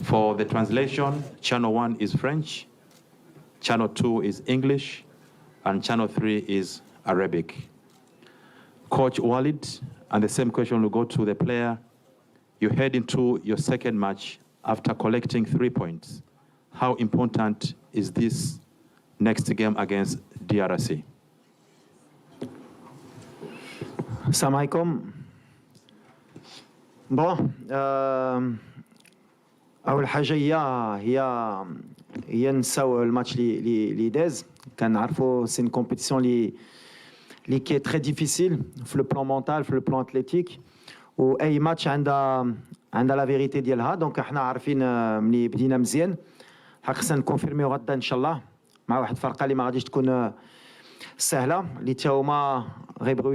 For the translation, channel 1 is French, channel 2 is English, and channel 3 is Arabic. Coach Walid, and the same question will go to the player. You head into your second match after collecting 3 points. How important is this next game against DRC? السلام عليكم. اول حاجه هي نساو الماتش لي داز. كنعرفوا سي une compétition اللي كي très difficile في le plan mental في le plan athlétique, واي ماتش عندها لا فيريتي ديالها. دونك احنا عارفين ملي بدينا مزيان خصنا نكونفيرميو غدا ان شاء الله مع واحد الفرقه اللي ما غاديش تكون سهله، اللي تا هما غيبغيو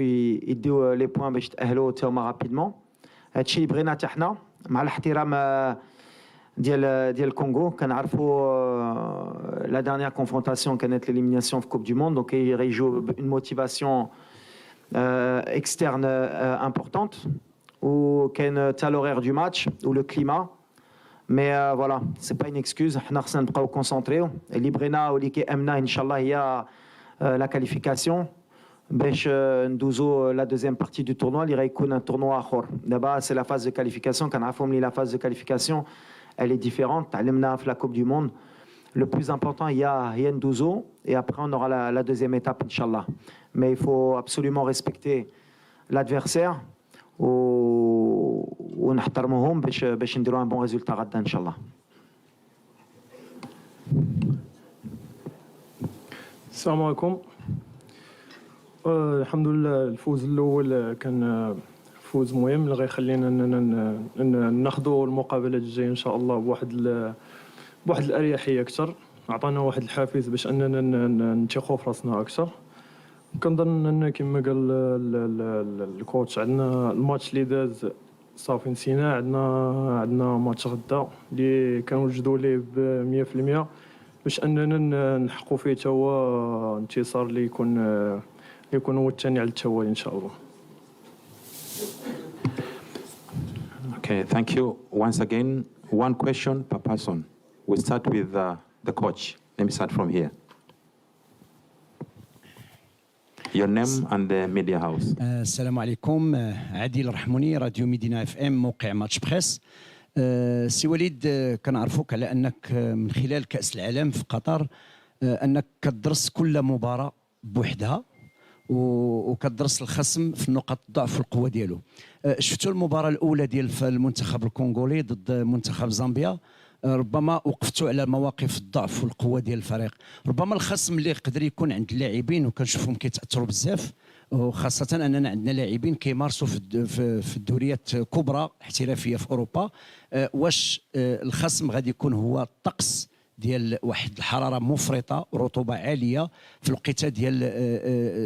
يديو لي بوين باش تاهلوا تا هما رابيدمون. هادشي اللي بغينا حتى حنا مع الاحترام ديال الكونغو. كنعرفوا لا ديرنيير كونفرونطاسيون كانت ليليميناسيون في كوب دو موند، دونك يغيجوا اون موتيفاسيون اكسترن امبورطونت، وكاين تا لورير دو ماتش و لو كليما. مي فوالا سي با اون اكسكوز، حنا خصنا نبقاو كونسونطريو. اللي بغينا واللي كيامنا ان شاء الله هي لا كاليفيكاسيون باش ندوزو لا دوزيام بارتي دو تورنوا اللي غيكون ان تورنوا اخر. دابا سي لا فاز دو كاليفيكاسيون، كنعرفوا ملي لا فاز دو كاليفيكاسيون elle est différente. تعلمنا في la Coupe du Monde. Le plus important هي ندوزو et après on aura la deuxième étape inchallah. Mais il faut absolument respecter l'adversaire ونحترموهم باش نديروا un bon résultat غدا ان شاء الله. السلام عليكم. الحمد لله الفوز الاول كان فوز مهم اللي غيخلينا ناخذوا المقابلات الجايه ان شاء الله بواحد الاريحيه اكثر. عطانا واحد الحافز باش اننا نثقوا في راسنا اكثر. كنظن ان كما قال الكوتش عندنا الماتش اللي داز صافي نسينا. عندنا ماتش غدا اللي كنوجدوا ليه ب 100% باش اننا نحققوا فيه تا هو انتصار اللي يكون هو الثاني على التوالي ان شاء الله. Okay, thank you. Once again, one question per person. We'll start with the coach. Let me start from here. Your name and the media house. السلام عليكم. عادل الرحموني، راديو ميدينا اف ام، موقع ماتش بريس. سي وليد، كنعرفوك على انك من خلال كأس العالم في قطر انك كتدرس كل مباراة بوحدها وكتدرس الخصم في نقاط الضعف والقوه ديالو. شفتوا المباراه الاولى ديال المنتخب الكونغولي ضد منتخب زامبيا، ربما وقفتوا على مواقف الضعف والقوه ديال الفريق. ربما الخصم اللي يقدر يكون عند اللاعبين وكنشوفهم كيتاثروا بزاف، وخاصه اننا عندنا لاعبين كيمارسوا في الدوريات كبرى احترافيه في اوروبا. واش الخصم غادي يكون هو الطقس ديال واحد الحراره مفرطه ورطوبه عاليه في الوقيته ديال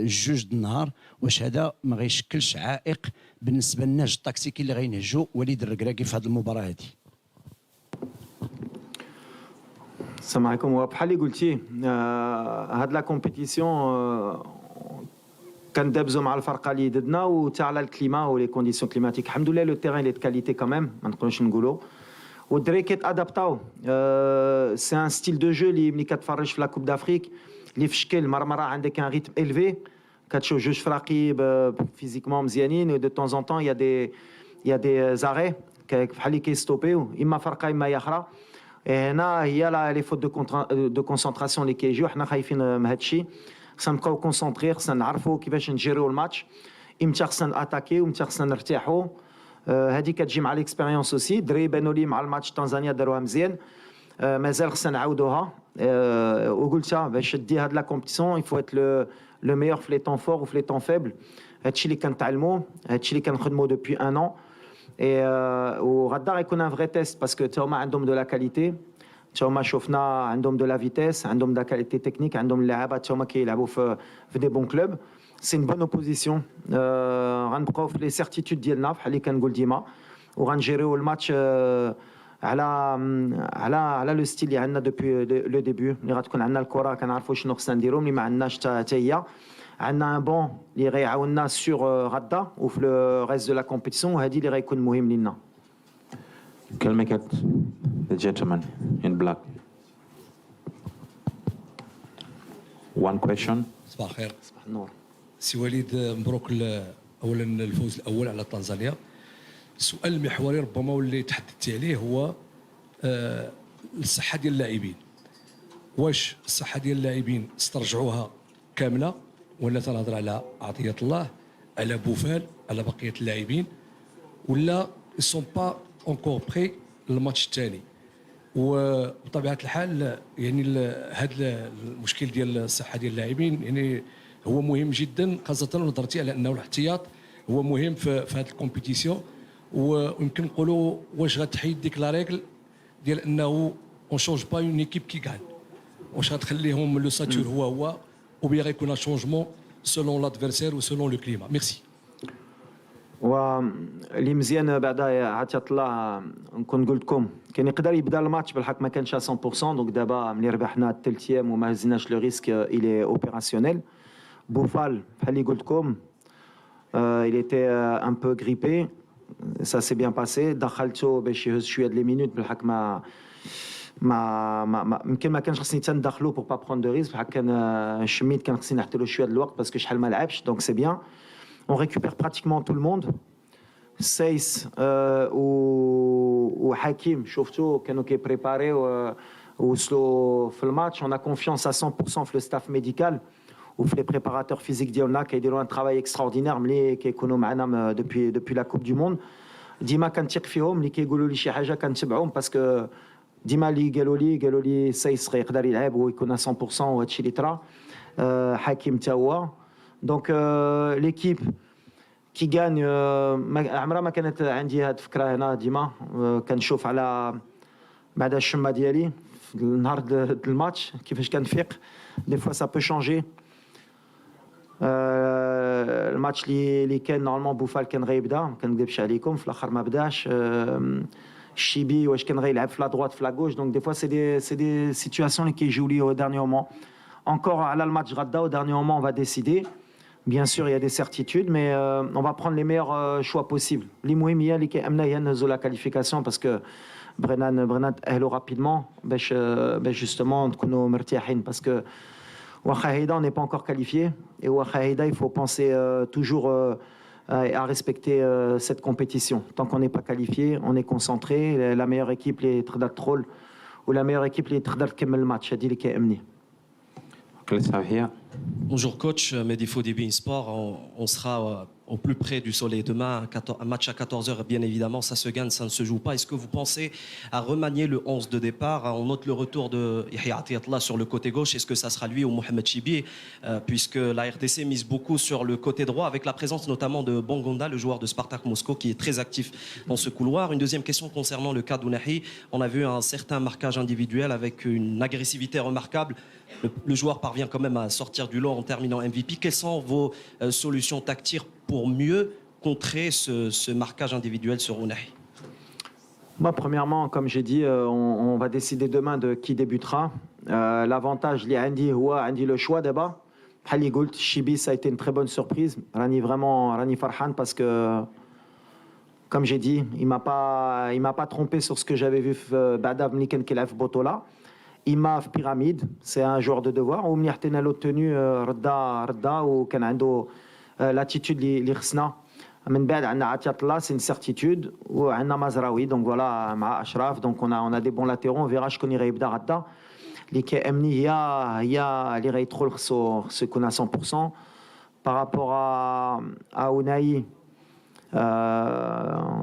الجوج د النهار؟ واش هذا ما غيشكلش عائق بالنسبه للنهج التكتيكي اللي غينهجوا وليد الركراكي في هذه المباراه هذه؟ السلام عليكم. وبحال اللي قلتي هاد لا كومبيتيسيون كندابزو مع الفرقه اللي ضدنا وتا على الكليما ولي كونديسيون كليماتيك. الحمد لله لو تيران لي كاليتي كمان، ما نقدروش نقولوا. والدراري كيتادابطاو. سي ان ستيل دو جو اللي ملي كتفرج في لا كوب دافريك اللي في شكل مره عندك ان ريتم الفي، كتشوف جوج فراقي فيزيكمون مزيانين، و دو طون زون طون يا دي زاري بحال اللي كيستوبيو، اما فرقه اما هي اخرى. هنا هي لي فوت دو كونسونطراسيون اللي كيجيو. حنا خايفين من هذا الشيء. خصنا نبقاو كونسونطري، خصنا نعرفوا كيفاش نجيريو الماتش، امتى خصنا ناتاكيو وامتى خصنا نرتاحوا. هذه كتجي مع ليكسبيريونس اوسي. دري بانوا لي مع الماتش تنزانيا داروها مزيان، مازال خصنا نعاودوها. وقلتها باش دي هاد لا كومبيتيسيون يفو ات لو ميور في لي طون فور وفي لي طون فيبل. هادشي اللي كنتعلموه، هادشي اللي كنخدمو دوبوي ان ان. وغدا غيكون ان فري تيست باسكو تا هما عندهم دو لا كاليتي، تا هما شوفنا عندهم دو لا فيتيس، عندهم دا كاليتي تكنيك، عندهم اللعابه تا هما كيلعبوا في دي بون كلوب. سي بون اوبوزيسيون. غنبقاو في لي سيرتيتود ديالنا بحال اللي كنقول ديما، وغنجيريو الماتش على لو ستيل اللي عندنا دوبوي لو ديبي. ملي غتكون عندنا الكره كنعرفوا شنو خصنا نديرو، ملي ما عندناش حتى هي عندنا ان بون اللي غيعاوننا سور غدا وفي لو ريست دو لا كومبيتيسيون، وهذه اللي غيكون مهم لينا. كلمة The gentleman in black. One question. صباح الخير صباح النور. سي وليد، مبروك اولا الفوز الاول على تنزانيا. السؤال المحوري ربما واللي تحدثتي عليه هو الصحه ديال اللاعبين. واش الصحه ديال اللاعبين استرجعوها كامله ولا تنهضر على عطيه الله، على بوفال، على بقيه اللاعبين، ولا سون با اونكور بري للماتش الثاني؟ وبطبيعه الحال يعني هذا المشكل ديال الصحه ديال اللاعبين يعني هو مهم جدا، خاصه نظرتي على انه الاحتياط هو مهم في هذه الكومبيتيسيون. ويمكن نقولوا واش غتحيد ديك لا ريغل ديال انه اون شونج با اون ايكيب كي غان، واش غتخليهم لو ساتور هو وبيان غيكون شونجمون سولون لادفيرسير وسولون لو كليما؟ ميرسي. واللي مزيان بعدا عطيه الله نكون قلت لكم كان يقدر يبدا الماتش بالحق ما كانش 100%. دونك دابا ملي ربحنا الثالث ايام وما هزناش لو ريسك الي اوبيراسيونيل. بوفال بحال اللي قلت لكم il était un peu grippé, ça s'est bien passé. دخلته باش يهز شويه لي مينوت بالحق ما يمكن ما كانش خصني تندخلو بور با بروند دو ريسك، بالحق كان شميت كان خصني نحط له شويه الوقت باسكو شحال ما لعبش. دونك سي بيان. On récupère pratiquement tout le monde. Seiss ou Hakim, شفتوا كانوا كيبريباريو ووصلوا في الماتش. On a confiance à 100% في le staff médical وفي les préparateurs physiques ديالنا كيديروا un travail extraordinaire ملي كيكونوا معنا depuis la Coupe du Monde. ديما كنثق فيهم، اللي كيقولوا لي شي حاجه كنتبعهم باسكو ديما اللي قالوا لي سيس يقدر يلعب ويكون 100% وهادشي اللي طرا. حكيم تا هو. دونك ليكيب كي غان عمرها ما كانت عندي هاد الفكره هنا. ديما كنشوف على بعد الشمه ديالي في النهار الماتش كيفاش كنفيق. دي فوا سا بو شونجي. الماتش اللي كان نورمالمون بوفال كان غيبدا، ما كنكذبش عليكم، في الاخر ما بداش. الشيبي واش كان غيلعب في لا دروات في لا غوش. دونك دي فوا سي دي سيتوياسيون اللي كيجيو لي او ديرني مومون. Encore على الماتش غدا au dernier moment on va décider. Bien sûr il y a des certitudes mais on va prendre les meilleurs choix possibles. اللي مهم هي اللي كيأمنا هي نهزو لا كاليفيكاسيون باسكو بغينا نتأهلوا رابيدمون باش justement نكونوا مرتاحين باسكو واخا هيدا on n'est pas encore qualifié et واخا هيدا il faut penser toujours à respecter cette compétition. Tant qu'on n'est pas qualifié, on est concentré. La meilleure équipe اللي تقدر تدخل ou la meilleure équipe اللي تقدر تكمل الماتش هذه اللي كيأمني. Let's have here. Bonjour coach, Mehdi Fodibin Sport, on sera au plus près du soleil demain, un match à 14h bien évidemment, ça se gagne, ça ne se joue pas. Est-ce que vous pensez à remanier le 11 de départ? On note le retour de Yahya Atiyatla sur le côté gauche, est-ce que ça sera lui ou Mohamed Chibi, puisque la RDC mise beaucoup sur le côté droit avec la présence notamment de Bongonda, le joueur de Spartak Moscou qui est très actif dans ce couloir. Une deuxième question concernant le cas d'Ounahi, on a vu un certain marquage individuel avec une agressivité remarquable. Le joueur parvient quand même à sortir du lot en terminant MVP. Quelles sont vos solutions tactiques pour mieux contrer ce marquage individuel sur Ounahi? Moi, premièrement, comme j'ai dit, on va décider demain de qui débutera. L'avantage, Andy le choix d'abord. Hali Goult, Chibi, ça a été une très bonne surprise. Rani Farhan, parce que, comme j'ai dit, il m'a pas trompé sur ce que j'avais vu Badav Mliken Kelef Botola. Ima Pyramide, c'est un joueur de devoir. Ou Mnihtena l'obtenu Rda ou كان عنده l'attitude اللي خصنا. من بعد عندنا عطية الله, c'est une certitude. وعندنا مزراوي, donc voilà, مع أشرف. Donc on a des bons latéraux. On verra شكون غيبدا غدا. اللي كيأمني هي اللي غيدخل خصو يكون à 100%. Par rapport à Ounahi,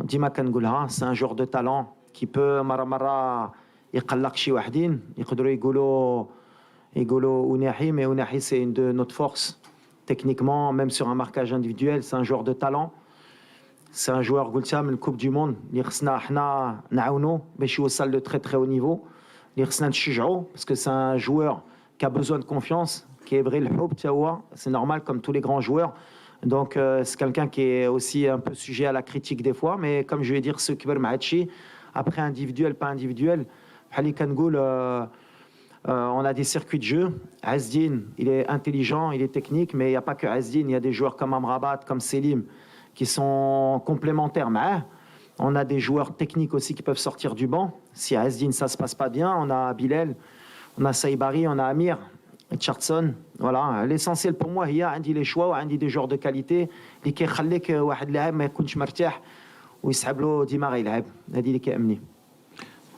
ديما كنقولها, c'est un joueur de talent qui peut مرة يقلق شي وحدين يقدروا يقولوا Ounahi, mais Ounahi c'est une de notre force techniquement, même sur un marquage individuel, c'est un joueur de talent. C'est un joueur قلتها من الكوب دي موند اللي خصنا حنا نعاونو باش يوصل لو très très haut niveau, اللي خصنا نشجعو parce que c'est un joueur qui a besoin de confiance, كيبغي الحب حتى هو, c'est normal comme tous les grands joueurs. Donc c'est quelqu'un qui est aussi un peu sujet à la critique des fois, mais comme je vais dire ce كبر مع هادشي après individuel pas individuel. On a des circuits de jeu. Azdin, il est intelligent, il est technique, mais il n'y a pas que Azdin. Il y a des joueurs comme Amrabat, comme Selim, qui sont complémentaires. On a des joueurs techniques aussi qui peuvent sortir du banc. Si à Asdin ça se passe pas bien, on a Bilal, on a Saïbari, on a Amir, Richardson. Voilà, l'essentiel pour moi, il y a les choix, il y a des joueurs de qualité اللي كيخليك واحد اللاعب ما يكونش مرتاح ويسحب له ديما غيلعب. هذه اللي كيأمني.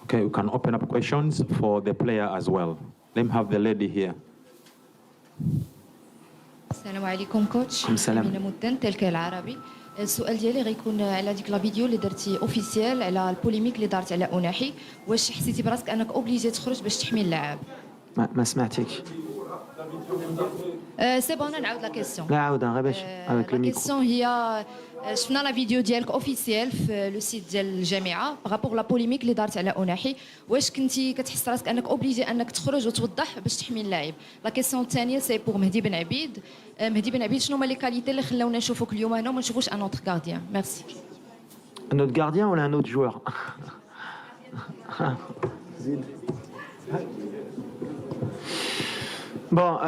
Okay, we can open up questions for the player as well. Let me have the lady here. السلام عليكم كوتش. السلام. أمينة مدن تلك العربي. السؤال ديالي غيكون على ديك لا فيديو اللي درتي اوفيسيال على البوليميك اللي دارت على أناحي، واش حسيتي براسك انك اوبليجي تخرج باش تحمي اللاعب؟ ما سمعتكش. سي بون نعاود لا كيسيون. لا عاودها غير باش avec le لا micro. كيسيون هي شفنا لا فيديو ديالك اوفيسيال في لو سيت ديال الجامعه بغابور لا بوليميك اللي دارت على أناحي، واش كنتي كتحس راسك انك اوبليجي انك تخرج وتوضح باش تحمي اللاعب؟ لا كيسيون الثانيه سي بور مهدي بن عبيد. مهدي بن عبيد شنو هما لي كاليتي اللي خلاونا نشوفوك اليوم هنا وما نشوفوش ان اوتر غارديان؟ ميرسي. Un autre gardien ou un autre joueur? Bon,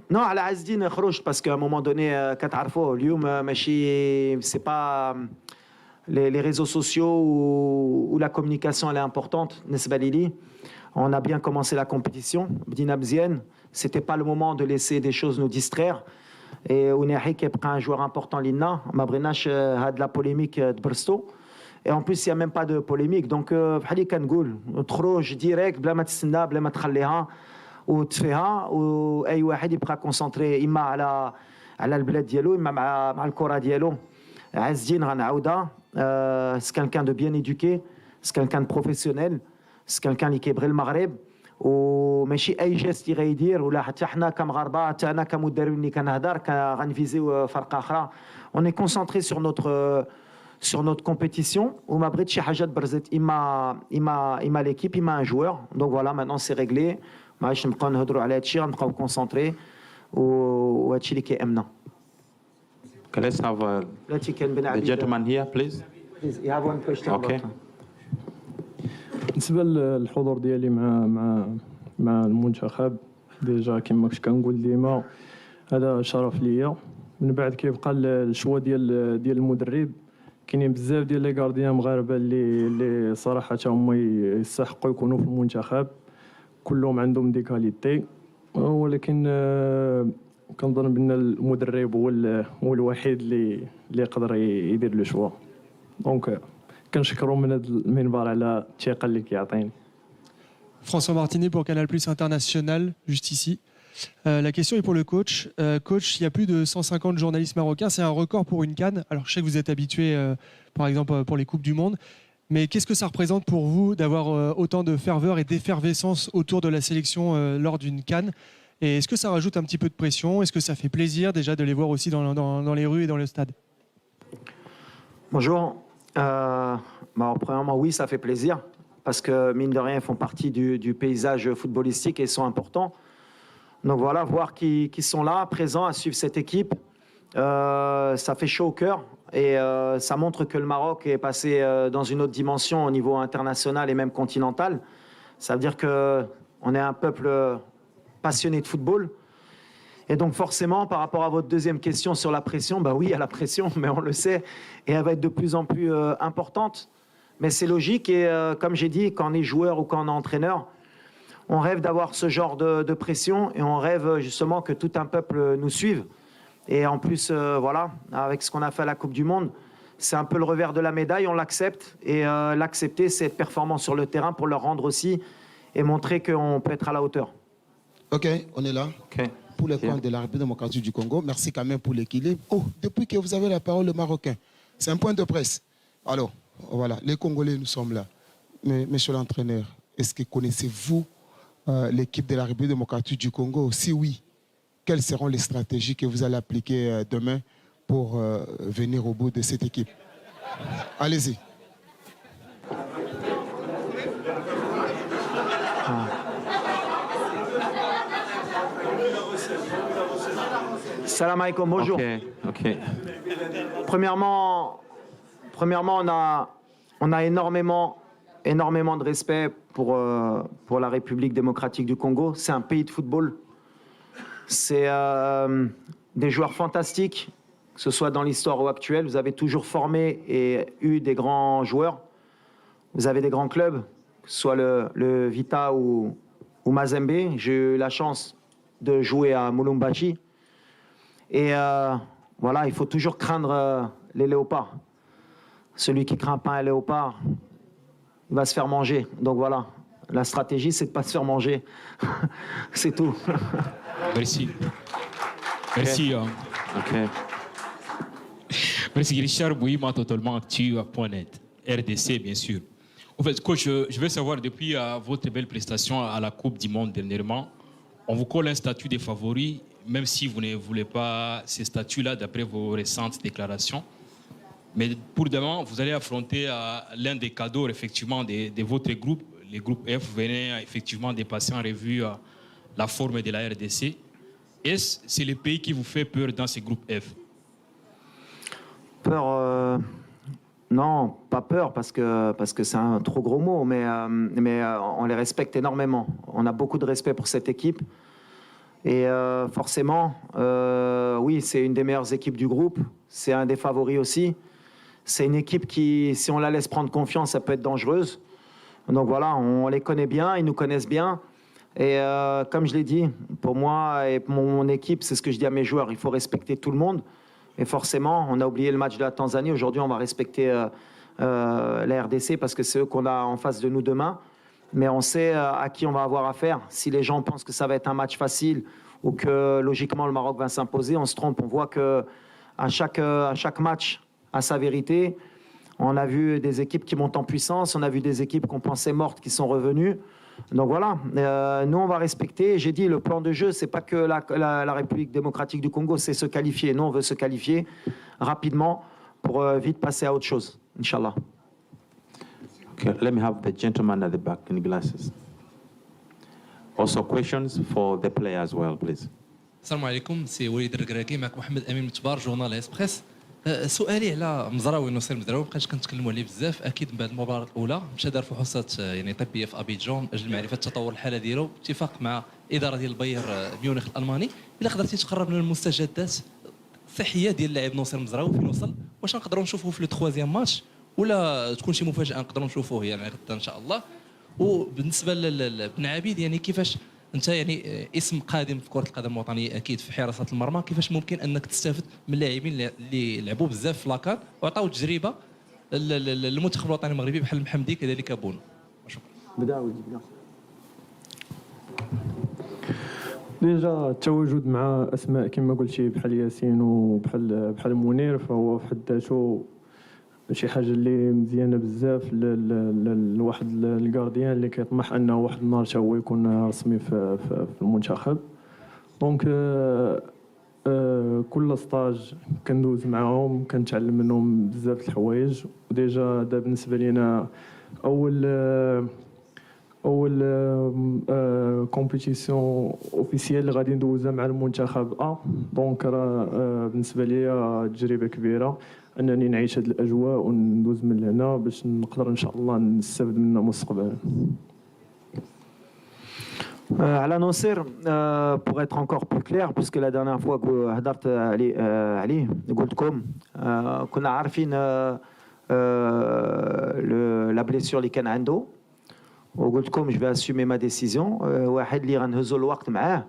non, على عز الدين خرجت باسكو à un moment donné كتعرفوا اليوم ماشي c'est pas les réseaux sociaux ou la communication elle est importante بالنسبة لي. On a bien commencé la compétition, بدينا مزيان, c'était pas le moment de laisser des choses nous distraire. Et Ounahi qui est un joueur important لينا, ما بغيناش هاد la polémique تبرستو. Et en plus il y a même pas de polémique, donc بحال اللي كنقول تخرج ديريكت بلا ما تستنى بلا ما تخليها وتفيها, واي واحد يبقى كونسونطري اما على البلاد ديالو اما مع الكره ديالو. عز الدين غنعاودها, c'est quelqu'un de bien éduqué, c'est quelqu'un de professionnel, c'est quelqu'un اللي كيبغي المغرب وماشي اي جيست اللي غيدير, ولا حتى حنا كمغاربه حتى انا كمدرب اللي كنهضر غنفيزيو فرقه اخرى. On est concentré sur notre compétition وما بغيتش شي حاجه تبرزت اما ليكيب اما ان جوور. دونك فوالا maintenant c'est réglé, ما عادش نبقاو نهضروا على هادشي, غنبقاو كونسونطري وهادشي اللي كيأمنا. Okay, let's have بلاتي كان بن the عبيد. gentleman here, please. Please, you have one question. Okay. بالنسبه للحضور ديالي مع المنتخب, ديجا كما كنت كنقول ديما هذا شرف ليا. من بعد كيبقى الشوا ديال المدرب, كاينين بزاف ديال لي غارديان مغاربه اللي صراحه هما يستحقوا يكونوا في المنتخب, كلهم عندهم دي كاليتي, ولكن كنظن بان المدرب هو الوحيد اللي يقدر يدير لو شوا. دونك كنشكرو من هذا المنبر على الثقه اللي كيعطيني. François Martini pour Canal Plus International, juste ici. La question est pour le coach. Coach, il y a plus de 150 journalistes marocains. C'est un record pour une CAN. Alors, je sais que vous êtes habitué, par exemple, pour les Coupes du Monde. Mais qu'est-ce que ça représente pour vous d'avoir autant de ferveur et d'effervescence autour de la sélection lors d'une CAN? Et est-ce que ça rajoute un petit peu de pression? Est-ce que ça fait plaisir déjà de les voir aussi dans les rues et dans le stade? Bonjour. Premièrement, oui, ça fait plaisir parce que, mine de rien, ils font partie du paysage footballistique et ils sont importants. Donc voilà, voir qu'ils sont là, présents à suivre cette équipe, ça fait chaud au cœur et ça montre que le Maroc est passé dans une autre dimension au niveau international et même continental. Ça veut dire qu'on est un peuple passionné de football. Et donc forcément, par rapport à votre deuxième question sur la pression, bah oui, il y a la pression, mais on le sait, et elle va être de plus en plus importante. Mais c'est logique, et comme j'ai dit, quand on est joueur ou quand on est entraîneur, on rêve d'avoir ce genre de pression, et on rêve justement que tout un peuple nous suive. Et en plus, voilà, avec ce qu'on a fait à la Coupe du Monde, c'est un peu le revers de la médaille, on l'accepte, et l'accepter, c'est être performant sur le terrain pour leur rendre aussi, et montrer qu'on peut être à la hauteur. Ok, on est là. Okay. Pour le compte de la République démocratique du Congo, merci quand même pour l'équilibre. Oh, depuis que vous avez la parole, le Marocain, c'est un point de presse. Alors, voilà, les Congolais, nous sommes là. Mais, monsieur l'entraîneur, est-ce que connaissez-vous l'équipe de la République démocratique du Congo? Si oui, quelles seront les stratégies que vous allez appliquer demain pour venir au bout de cette équipe? Allez-y. Salam alaikum, bonjour. Okay. Premièrement, on a énormément de respect pour la République démocratique du Congo. C'est un pays de football. C'est des joueurs fantastiques, que ce soit dans l'histoire ou actuelle, vous avez toujours formé et eu des grands joueurs. Vous avez des grands clubs, que ce soit le Vita ou Mazembe. J'ai eu la chance de jouer à Mulumbashi. Et voilà, il faut toujours craindre les léopards. Celui qui craint pas un léopard, il va se faire manger. Donc voilà, la stratégie, c'est de ne pas se faire manger. C'est tout. Merci. Merci. Ok. Merci Richard Bouima, totalement actu.net. RDC, bien sûr. En fait, coach, je veux savoir, depuis votre belle prestation à la Coupe du Monde dernièrement, on vous colle un statut de favori, même si vous ne voulez pas ces statuts-là, d'après vos récentes déclarations. Mais pour demain, vous allez affronter l'un des cadeaux, effectivement, de votre groupe. Le groupe F, vous venez effectivement de passer en revue la forme de la RDC. Est-ce que c'est le pays qui vous fait peur dans ce groupe F? Peur, non, pas peur parce que c'est un trop gros mot, mais on les respecte énormément. On a beaucoup de respect pour cette équipe. Et forcément, oui, c'est une des meilleures équipes du groupe. C'est un des favoris aussi. C'est une équipe qui, si on la laisse prendre confiance, ça peut être dangereuse. Donc voilà, on les connaît bien, ils nous connaissent bien. Et comme je l'ai dit, pour moi et pour mon équipe, c'est ce que je dis à mes joueurs, il faut respecter tout le monde. Et forcément, on a oublié le match de la Tanzanie. Aujourd'hui, on va respecter la RDC parce que c'est eux qu'on a en face de nous demain. Mais on sait à qui on va avoir affaire. Si les gens pensent que ça va être un match facile ou que logiquement le Maroc va s'imposer, on se trompe. On voit que à chaque match a sa vérité. On a vu des équipes qui montent en puissance. On a vu des équipes qu'on pensait mortes qui sont revenues. Donc voilà, nous on va respecter. J'ai dit, le plan de jeu, c'est pas que la République démocratique du Congo, c'est se qualifier. Nous on veut se qualifier rapidement pour vite passer à autre chose, Inch'Allah. Okay, let me have the gentleman at the back in glasses. Also questions for the player as well, please. السلام عليكم سي وليد الركراكي معك محمد امين متبار جورنال اسبريس. سؤالي على مزراوي نصير مزراوي مابقاش كنتكلموا عليه بزاف. اكيد من بعد المباراه الاولى مشى دار فحوصات يعني طبيه في ابيجان من اجل معرفه تطور الحاله ديالو باتفاق مع اداره ديال باير ميونخ الالماني. الا قدرتي تقرب لنا المستجدات الصحيه ديال اللاعب نصير مزراوي فين وصل، واش نقدروا نشوفوه في لو تخوازيام ماتش ولا تكون شي مفاجاه نقدروا نشوفوه يعني غدا ان شاء الله. وبالنسبه لبن عبيد يعني كيفاش انت يعني اسم قادم في كره القدم الوطنيه اكيد في حراسه المرمى، كيفاش ممكن انك تستافد من اللاعبين اللي لعبوا بزاف في لاكار وعطاو تجربه للمنتخب الوطني المغربي بحال محمدي كذلك بونو؟ شكرا. ديجا التواجد مع اسماء كما قلتي بحال ياسين وبحال منير فهو في حد ذاته شي حاجه اللي مزيانه بزاف لواحد الكارديان اللي كيطمح انه واحد النهار حتى هو يكون رسمي في المنتخب. دونك كل ستاج كندوز معاهم كنتعلم منهم بزاف الحوايج. وديجا دا بالنسبه لينا اول كومبيتيسيون اوفيسيال اللي غادي ندوزها مع المنتخب دونك راه بالنسبه ليا تجربه كبيره انني نعيش هذه الاجواء وندوز من هنا باش نقدر ان شاء الله نستافد منها مستقبلا. على ناصر pour être encore plus clair puisque la dernière fois que هضرت عليه قلت لكم كنا عارفين la blessure اللي كان عنده وقلت لكم جو اسومي ما ديسيزيون. واحد اللي غنهزوا الوقت معاه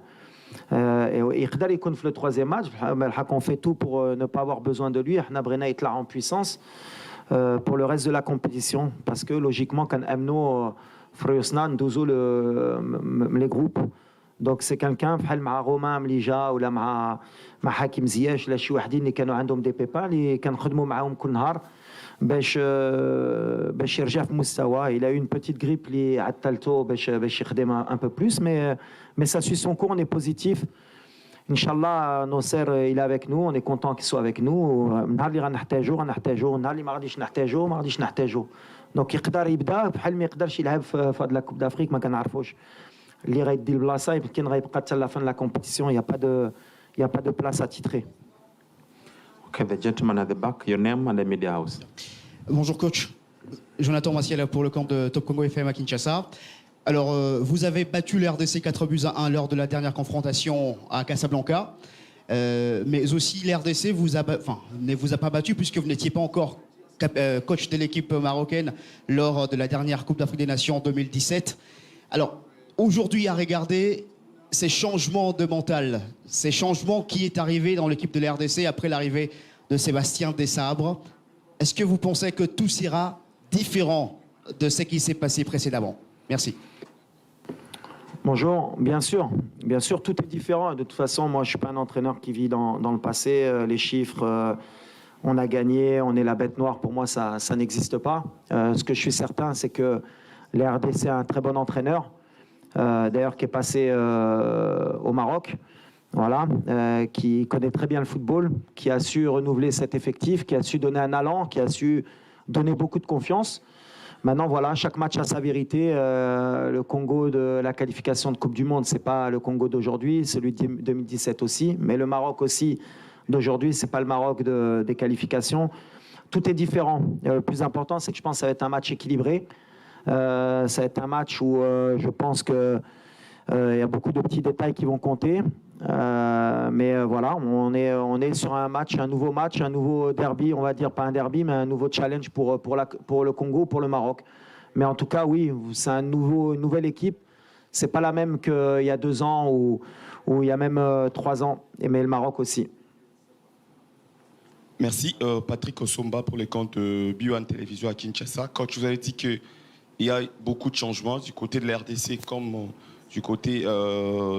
يقدر يكون في لو تروازيام ماتش. الحق اون في تو بور نو با افوار بوزوان دو لوي. حنا بغينا يطلع اون بويسونس بور لو ريست دو لا كومبيتيسيون باسكو لوجيكمون كنامنوا في ريوسنا ندوزو لي جروب. دونك سي كالكان بحال مع رومان ملي جا ولا مع حكيم زياش ولا شي وحدين اللي كانوا عندهم دي بيبا اللي كنخدموا معاهم كل نهار باش يرجع في مستوى. Il a eu une petite grippe اللي عطلته باش يخدم un peu plus mais ça suit son cours. On est positif. Inch'Allah, Nasser il est avec nous, on est content qu'il soit avec nous. النهار اللي غنحتاجو النهار اللي ما غاديش نحتاجو دونك يقدر يبدا بحال ما يقدرش يلعب في هاد لا كوب دافريك ما كنعرفوش اللي غيدي البلاصه يمكن غيبقى حتى لا فان لا كومبيتيسيون. Il y a pas de place à titrer. Okay, the gentleman at the back, your name and the media house. Bonjour coach, Jonathan Massiel pour le camp de Top Congo FM à Kinshasa. Alors vous avez battu le RDC 4-1 lors de la dernière confrontation à Casablanca. mais aussi l'RDC ne vous a pas battu puisque vous n'étiez pas encore coach de l'équipe marocaine lors de la dernière Coupe d'Afrique des Nations en 2017. Alors, aujourd'hui, à regarder ces changements de mental, ces changements qui est arrivé dans l'équipe de l'RDC après l'arrivée de Sébastien Desabre, est-ce que vous pensez que tout sera différent de ce qui s'est passé précédemment? Merci. Bonjour, bien sûr, tout est différent. De toute façon, moi, je suis pas un entraîneur qui vit dans le passé. Les chiffres, on a gagné, on est la bête noire. Pour moi, ça n'existe pas. Ce que je suis certain, c'est que la RDC est un très bon entraîneur, d'ailleurs, qui est passé au Maroc, voilà, qui connaît très bien le football, qui a su renouveler cet effectif, qui a su donner un allant, qui a su donner beaucoup de confiance. Maintenant, voilà, chaque match a sa vérité. Le Congo de la qualification de Coupe du Monde, c'est pas le Congo d'aujourd'hui, celui de 2017 aussi, mais le Maroc aussi d'aujourd'hui, c'est pas le Maroc des qualifications. Tout est différent. Le plus important, c'est que je pense que ça va être un match équilibré. Ça va être un match où je pense que il y a beaucoup de petits détails qui vont compter. Mais voilà, on est sur un nouveau derby, on va dire pas un derby, mais un nouveau challenge pour le Congo, pour le Maroc. Mais en tout cas, oui, c'est une nouvelle équipe. C'est pas la même qu'il y a 2 ans ou il y a même 3 ans. Mais le Maroc aussi. Merci. Patrick Osomba pour les comptes de BioAne Télévision à Kinshasa. Quand vous avez dit qu'il y a beaucoup de changements du côté de la RDC comme du côté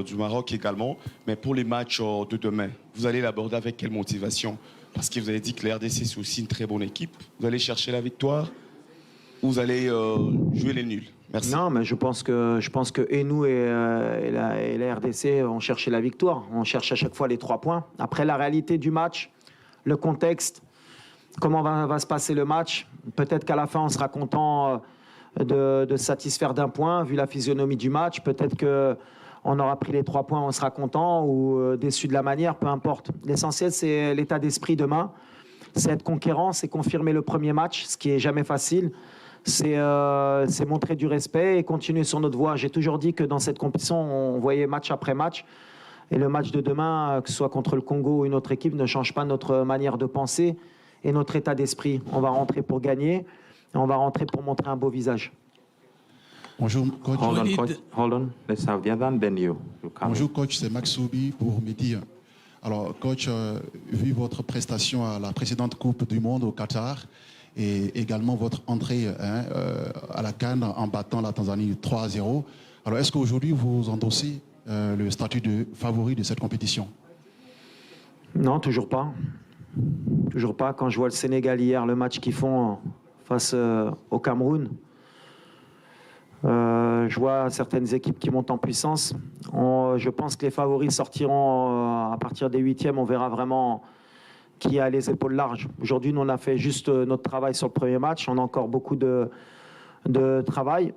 du Maroc également, mais pour les matchs de demain, vous allez l'aborder avec quelle motivation? Parce que vous avez dit que la RDC c'est aussi une très bonne équipe. Vous allez chercher la victoire ou vous allez jouer les nuls? Merci. Non, mais je pense que et nous et la RDC ont cherché la victoire. On cherche à chaque fois les 3 points. Après, la réalité du match, le contexte, comment va se passer le match. Peut-être qu'à la fin, on sera content de se satisfaire d'un point, vu la physionomie du match. Peut-être qu'on aura pris les 3 points, on sera content, ou déçu de la manière, peu importe. L'essentiel, c'est l'état d'esprit demain. C'est être conquérant, c'est confirmer le premier match, ce qui est jamais facile. C'est montrer du respect et continuer sur notre voie. J'ai toujours dit que dans cette compétition, on voyait match après match. Et le match de demain, que ce soit contre le Congo ou une autre équipe, ne change pas notre manière de penser et notre état d'esprit. On va rentrer pour gagner et on va rentrer pour montrer un beau visage. Bonjour, coach. Hold on. Let's have the other and then you come. Bonjour, coach. C'est Max Soubi pour Midi. Alors, coach, vu votre prestation à la précédente Coupe du Monde au Qatar et également votre entrée à la CAN en battant la Tanzanie 3-0, alors est-ce qu'aujourd'hui vous endossez le statut de favori de cette compétition? Non, toujours pas. Toujours pas. Quand je vois le Sénégal hier, le match qu'ils font face au Cameroun, je vois certaines équipes qui montent en puissance. Je pense que les favoris sortiront à partir des 8e. On verra vraiment qui a les épaules larges. Aujourd'hui, nous, on a fait juste notre travail sur le premier match. On a encore beaucoup de travail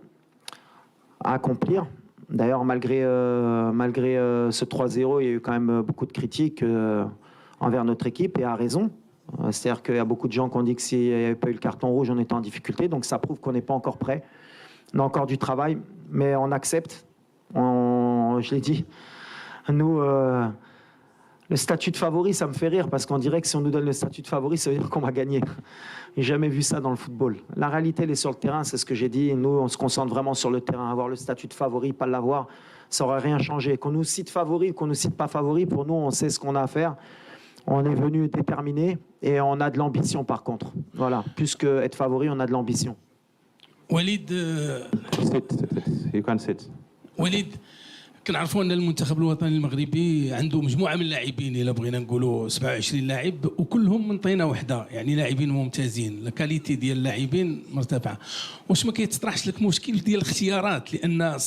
à accomplir. D'ailleurs, malgré ce 3-0, il y a eu quand même beaucoup de critiques envers notre équipe, et à raison. C'est-à-dire qu'il y a beaucoup de gens qui ont dit que s'il n'y avait pas eu le carton rouge, on était en difficulté. Donc ça prouve qu'on n'est pas encore prêt. On a encore du travail, mais on accepte. Je l'ai dit. Nous, le statut de favori, ça me fait rire, parce qu'on dirait que si on nous donne le statut de favori, ça veut dire qu'on va gagner. J'ai jamais vu ça dans le football. La réalité, elle est sur le terrain, c'est ce que j'ai dit. Nous, on se concentre vraiment sur le terrain. Avoir le statut de favori, pas l'avoir, ça n'aurait rien changé. Qu'on nous cite favori ou qu'on nous cite pas favori, pour nous, on sait ce qu'on a à faire. On est venu déterminé et on a de l'ambition, par contre. Voilà. Plus qu'être favori, on a de l'ambition. Walid, you can sit. Walid, كنعرفوا ان المنتخب الوطني المغربي عنده مجموعه من اللاعبين الا بغينا نقولوا 27 لاعب وكلهم من طينه واحده، يعني لاعبين ممتازين، الكاليتي ديال اللاعبين مرتفعه. واش ما كيتطرحش لك مشكل ديال الاختيارات؟ لان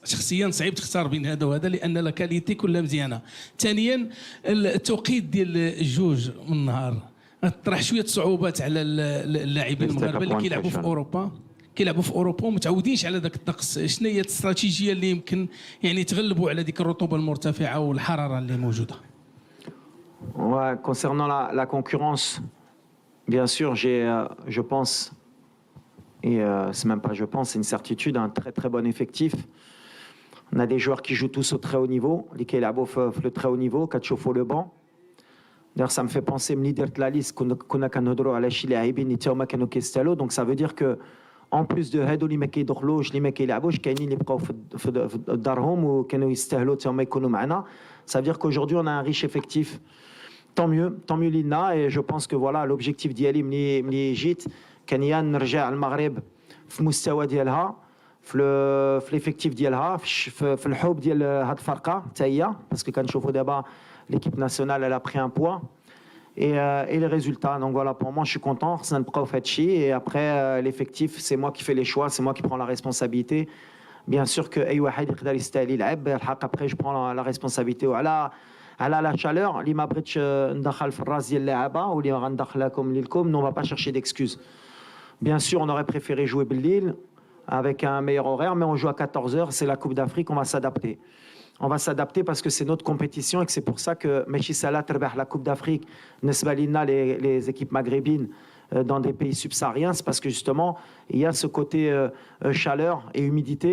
شخصيا صعيب تختار بين هذا وهذا، لان الكاليتي كلها مزيانه. ثانيا التوقيت ديال الجوج من النهار طرح شويه صعوبات على اللاعبين المغاربه اللي كيلعبوا في اوروبا ومتعودينش على ذاك الطقس. شنو هي الاستراتيجيه اللي يمكن يعني تغلبوا على ديك الرطوبه المرتفعه والحراره اللي موجوده؟ Ouais, concernant la concurrence, bien sûr, je pense, et c'est même pas je pense, c'est une certitude, un très très bon effectif. On a des joueurs qui jouent tous au très haut niveau, qui jouent le très haut niveau, qui jouent le banc. D'ailleurs, ça me fait penser, ملي درت la liste, كنا كنهضروا على شي لاعبين اللي تاهما كانوا كيستاهلوا. Donc ça veut dire que en plus de هادو اللي ما كيدخلوش اللي ما كيلعبوش كاينين اللي بقاو في دارهم وكانوا يستاهلوا تاهما يكونوا معنا. Ça veut dire qu'aujourd'hui on a un riche effectif. Tant mieux لينا. Et je pense que voilà l'objectif ديالي ملي جيت كان يا نرجع المغرب في المستوى ديالها في l'effectif ديالها في الحب ديال هاد الفرقه حتى هي باسكو كنشوفوا دابا l'équipe nationale elle a pris un poids et les résultats. Donc voilà, pour moi je suis content, خصنا نبقاو في هادشي. Et après l'effectif, c'est moi qui fais les choix, c'est moi qui prends la responsabilité. Bien sûr que اي واحد يقدر يستاهل يلعب الحق. Après je prends la responsabilité وعلى la chaleur اللي ما بغيتش ندخل في الراس ديال اللعابه واللي غندخلها لكم. Non, on va pas chercher d'excuses. Bien sûr, on aurait préféré jouer بالليل avec un meilleur horaire, mais on joue à 14h, c'est la Coupe d'Afrique, on va s'adapter. On va s'adapter parce que c'est notre compétition et que c'est pour ça que Mechi Salah terbeh la Coupe d'Afrique, Nesbalina, les équipes maghrébines dans des pays subsahariens, c'est parce que justement, il y a ce côté chaleur et humidité.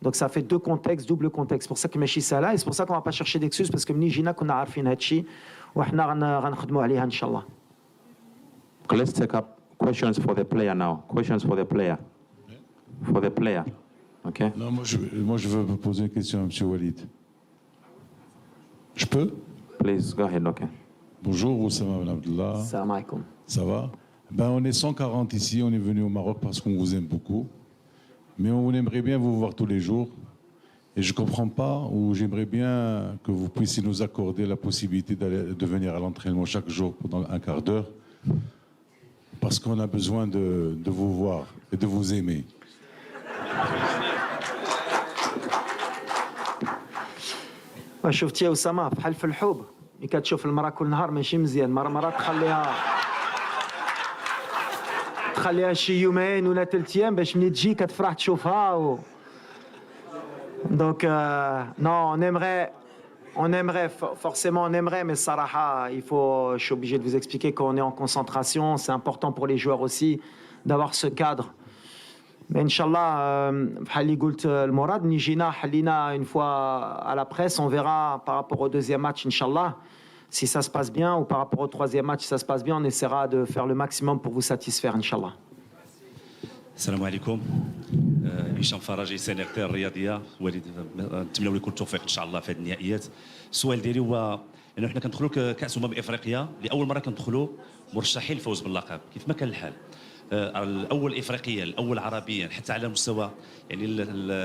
Donc ça fait deux contextes, double contexte. C'est pour ça que Mechi Salah, et c'est pour ça qu'on ne va pas chercher d'excuses parce que Mnijina, qu'on a arfin Hachi, ou Inch'Allah. Let's take up questions for the player now. Questions for the player. For the player. Okay. Non, moi je veux vous poser une question à M. Walid. Je peux? Please, go ahead, okay. Bonjour, Oussama Ben Abdallah. Salam alaikum. Ça va? Ben, on est 140 ici, on est venu au Maroc parce qu'on vous aime beaucoup. Mais on aimerait bien vous voir tous les jours. Et je ne comprends pas, ou j'aimerais bien que vous puissiez nous accorder la possibilité de venir à l'entraînement chaque jour pendant un quart d'heure. Parce qu'on a besoin de vous voir et de vous aimer. شفتي يا أسامة بحال في الحب ملي كتشوف المرأة كل نهار ماشي مزيان مرات تخليها شي يومين ولا 3 أيام باش ملي تجي كتفرح تشوفها Donc non, on aimerait forcément mais Saraha, je suis obligé de vous expliquer qu'on est en concentration, c'est important pour les joueurs aussi d'avoir ce cadre. Mais Inch'Allah, le Morad, Nijina, Halina, une fois à la presse, on verra par rapport au deuxième match, Inch'Allah, si ça se passe bien, ou par rapport au troisième match, si ça se passe bien, on essaiera de faire le maximum pour vous satisfaire, Inch'Allah. السلام عليكم. هشام فرجي سينيتير الرياضيه وليد نتمنوا لكم التوفيق ان شاء الله في هذه النهائيات. السؤال ديالي هو انه حنا كندخلوا كاس افريقيا لاول مره كندخلوا مرشحين للفوز باللقب كيف ما كان الحال. الاول افريقيا الاول عربيا حتى على مستوى يعني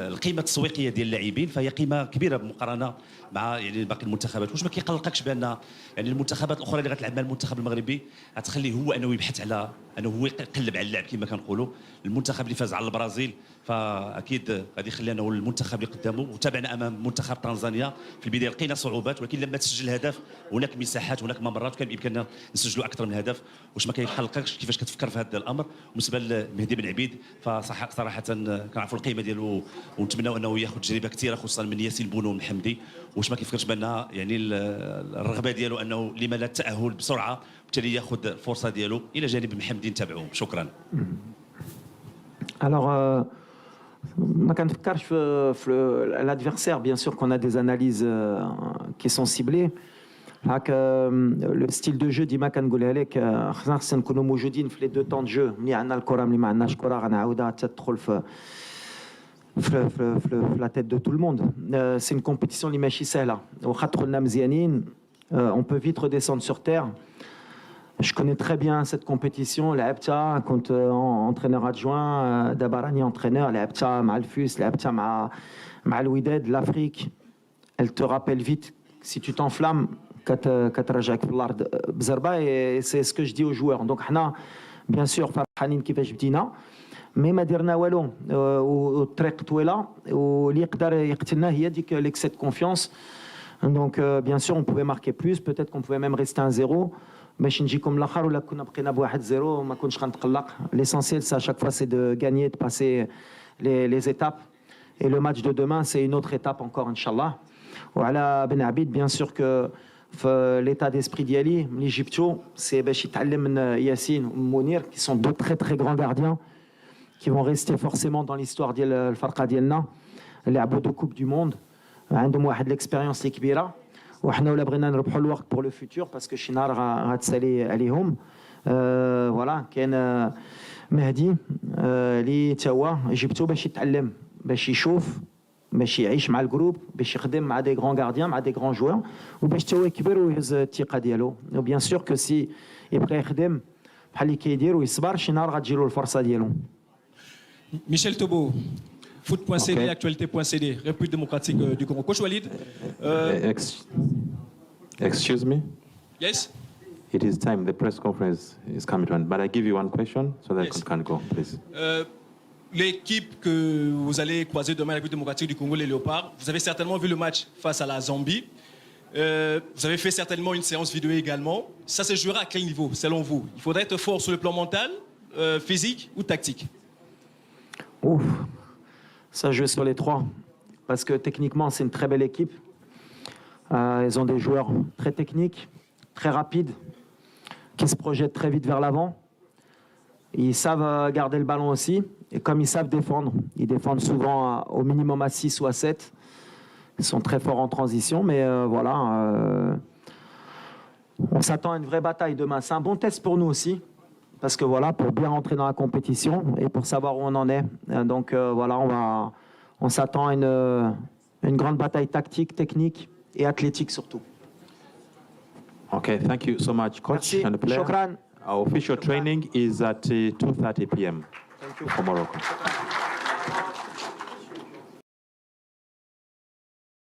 القيمه التسويقيه ديال اللاعبين فهي قيمه كبيره بالمقارنه مع يعني باقي المنتخبات. واش ما كيقلقكش بان يعني المنتخبات الاخرى اللي غتلعب مع المنتخب المغربي غتخليه هو انه يبحث على انه هو يقلب على اللعب كما كنقولوا. المنتخب اللي فاز على البرازيل فاكيد غادي يخلي انه المنتخب اللي قدامه وتابعنا امام منتخب تنزانيا في البدايه لقينا صعوبات ولكن لما تسجل هدف هناك مساحات هناك ممرات وكان بامكاننا نسجلوا اكثر من هدف. واش ما كيقلقكش كيفاش كتفكر في هذا الامر؟ بالنسبه لمهدي بن عبيد فصراحه كنعرفوا القيمه ديالو ونتمنوا انه ياخذ تجربه كثيره خصوصا من ياسين بونو ومن حمدي. واش ما كيفكرش بان يعني الرغبه ديالو انه لما لا التاهل بسرعه وبالتالي ياخذ الفرصه ديالو الى جانب محمدي نتابعوه. شكرا. Alors, ما كنفكرش في l'adversaire, bien sûr qu'on a des analyses qui sont ciblées. Le style de jeu ديما كنقولها لك خصنا نكونوا موجودين في les deux temps de jeu. ملي عندنا الكره ملي ما عندناش كره غنعاودها حتى تدخل في la tête de tout le monde. C'est une compétition اللي ماشي سهله واخا دخلنا مزيانين on peut vite redescendre sur terre. Je connais très bien cette compétition. لعبتها كنت entraîneur adjoint دابا راني entraîneur. لعبتها مع الفوس لعبتها مع الوداد. l'Afrique elle te rappelle vite si tu t'enflammes كترجعك في الارض بزربه. et c'est ce que je dis aux joueurs. donc حنا bien sûr فرحانين كيفاش بدينا مي ما درنا والو والطريق طويله واللي يقدر يقتلنا هي ديك l'excès de confiance. donc bien sûr on pouvait marquer plus, peut-être qu'on pouvait même rester 1-0 باش نجيكم الاخر ولا كنا بقينا ب 1-0 وما كنتش غنتقلق. l'essentiel c'est à chaque fois c'est de gagner, de passer les étapes et le match de demain c'est une autre étape encore inchallah. وعلى بن عبيد bien sûr que في l'état d'esprit ديالي ملي جبتو سي باش يتعلم من ياسين ومنير qui sont deux très très grands gardiens qui vont rester forcément dans l'histoire ديال الفرقه ديالنا اللي لعبوا دو كوب دو موند عندهم واحد l'expérience اللي كبيره وحنا ولا بغينا نربحوا الوقت pour le futur parce que شي نهار غتسالي عليهم فوالا كاين مهدي اللي تا هو جبتو باش يتعلم باش يشوف باش يعيش مع الجروب باش يخدم مع دي غران غارديان مع دي غران جوار وباش تا هو يكبر ويهز الثقه ديالو وبيان سور كو سي يبقى يخدم بحال اللي كيدير ويصبر شي نهار غتجيلو الفرصه ديالو. Michel Tobo, foot.cd, actualité.cd, République démocratique du Congo. Coach Walid. Excuse me? Yes? It is time. The press conference is coming to an end. But I give you one question so that you can go, please. L'équipe que vous allez croiser demain, la République démocratique du Congo, les Léopards, vous avez certainement vu le match face à la Zambie. Vous avez fait certainement une séance vidéo également. Ça se jouera à quel niveau, selon vous? Il faudrait être fort sur le plan mental, physique ou tactique? Ouf, ça joue sur les trois. Parce que techniquement, c'est une très belle équipe. Ils ont des joueurs très techniques, très rapides, qui se projettent très vite vers l'avant. Ils savent garder le ballon aussi. Et comme ils savent défendre, ils défendent souvent au minimum à 6 ou à 7. Ils sont très forts en transition, mais voilà. On s'attend à une vraie bataille demain. C'est un bon test pour nous aussi. Parce que voilà, pour bien rentrer dans la compétition et pour savoir où on en est. Donc voilà, on s'attend à une grande bataille tactique, technique et athlétique surtout. Okay, thank you so much, coach. Merci. And the player. Shukran. Our official training is at 2:30 p.m. for Morocco.